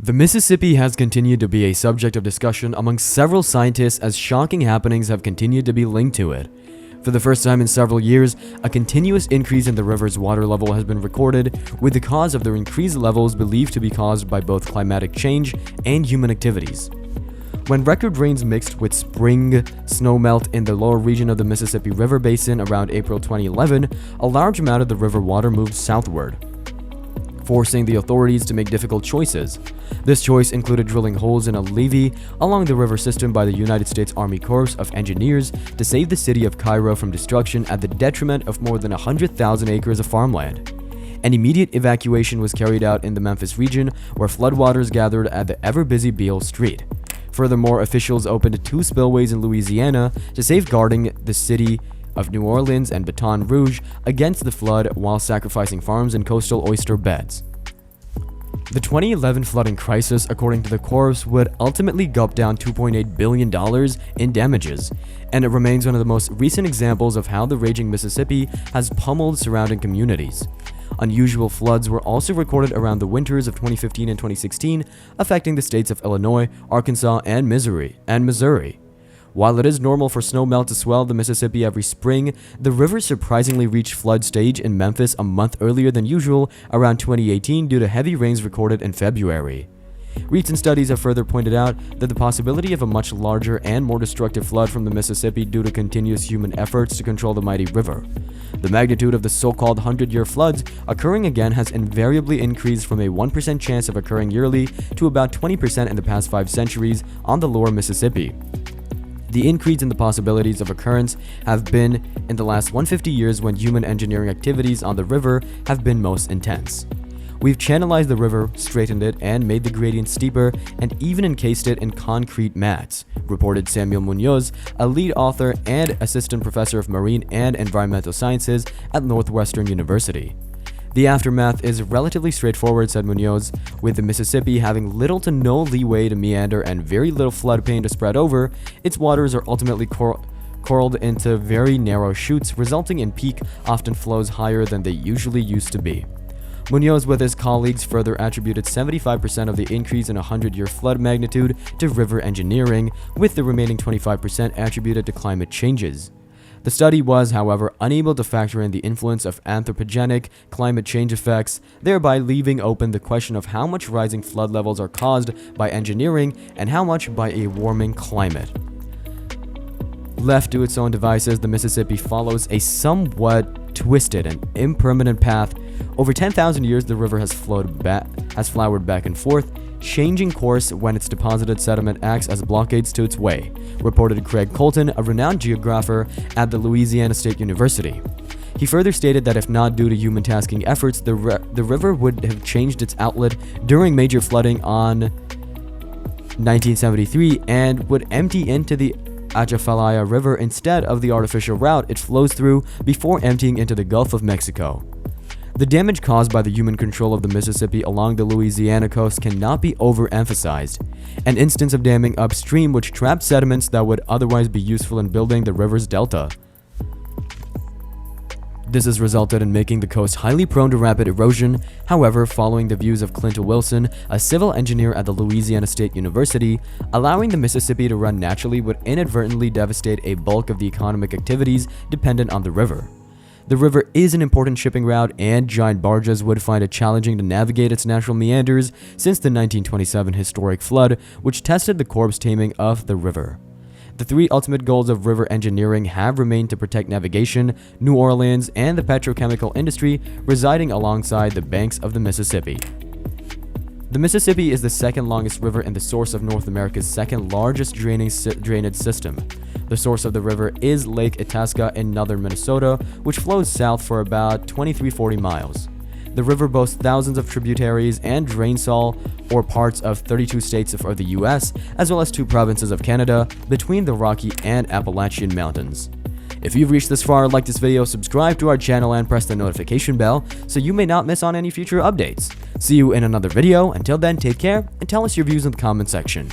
The Mississippi has continued to be a subject of discussion among several scientists as shocking happenings have continued to be linked to it. For the first time in several years, a continuous increase in the river's water level has been recorded, with the cause of the increased levels believed to be caused by both climatic change and human activities. When record rains mixed with spring snowmelt in the lower region of the Mississippi River Basin around April 2011, a large amount of the river water moved southward, forcing the authorities to make difficult choices. This choice included drilling holes in a levee along the river system by the United States Army Corps of Engineers to save the city of Cairo from destruction at the detriment of more than 100,000 acres of farmland. An immediate evacuation was carried out in the Memphis region, where floodwaters gathered at the ever-busy Beale Street. Furthermore, officials opened 2 spillways in Louisiana to safeguarding the city of New Orleans and Baton Rouge against the flood while sacrificing farms and coastal oyster beds. The 2011 flooding crisis, according to the Corps, would ultimately gulp down $2.8 billion in damages, and it remains one of the most recent examples of how the raging Mississippi has pummeled surrounding communities. Unusual floods were also recorded around the winters of 2015 and 2016, affecting the states of Illinois, Arkansas, and Missouri. While it is normal for snowmelt to swell the Mississippi every spring, the river surprisingly reached flood stage in Memphis a month earlier than usual around 2018 due to heavy rains recorded in February. Recent studies have further pointed out that the possibility of a much larger and more destructive flood from the Mississippi due to continuous human efforts to control the mighty river. The magnitude of the so-called 100-year floods occurring again has invariably increased from a 1% chance of occurring yearly to about 20% in the past 5 centuries on the lower Mississippi. The increase in the possibilities of occurrence have been in the last 150 years when human engineering activities on the river have been most intense. We've channelized the river, straightened it, and made the gradient steeper, and even encased it in concrete mats, reported Samuel Munoz, a lead author and assistant professor of marine and environmental sciences at Northwestern University. The aftermath is relatively straightforward, said Munoz, with the Mississippi having little to no leeway to meander and very little floodplain to spread over. Its waters are ultimately corralled into very narrow chutes, resulting in peak often flows higher than they usually used to be. Munoz with his colleagues further attributed 75% of the increase in 100-year flood magnitude to river engineering, with the remaining 25% attributed to climate changes. The study was, however, unable to factor in the influence of anthropogenic climate change effects, thereby leaving open the question of how much rising flood levels are caused by engineering and how much by a warming climate. Left to its own devices, the Mississippi follows a somewhat twisted and impermanent path. Over 10,000 years, the river has flowered back and forth, changing course when its deposited sediment acts as blockades to its way, reported Craig Colton, a renowned geographer at the Louisiana State University. He further stated that if not due to human tasking efforts, the river would have changed its outlet during major flooding on 1973 and would empty into the Atchafalaya River instead of the artificial route it flows through before emptying into the Gulf of Mexico. The damage caused by the human control of the Mississippi along the Louisiana coast cannot be overemphasized. An instance of damming upstream which trapped sediments that would otherwise be useful in building the river's delta. This has resulted in making the coast highly prone to rapid erosion. However, following the views of Clinton Wilson, a civil engineer at the Louisiana State University, allowing the Mississippi to run naturally would inadvertently devastate a bulk of the economic activities dependent on the river. The river is an important shipping route, and giant barges would find it challenging to navigate its natural meanders since the 1927 historic flood, which tested the Corps' taming of the river. The 3 ultimate goals of river engineering have remained to protect navigation, New Orleans, and the petrochemical industry residing alongside the banks of the Mississippi. The Mississippi is the second longest river and the source of North America's second largest drainage system. The source of the river is Lake Itasca in northern Minnesota, which flows south for about 2340 miles. The river boasts thousands of tributaries and drains all or parts of 32 states of the US, as well as 2 provinces of Canada between the Rocky and Appalachian Mountains. If you've reached this far, like this video, subscribe to our channel, and press the notification bell so you may not miss on any future updates. See you in another video. Until then, take care and tell us your views in the comment section.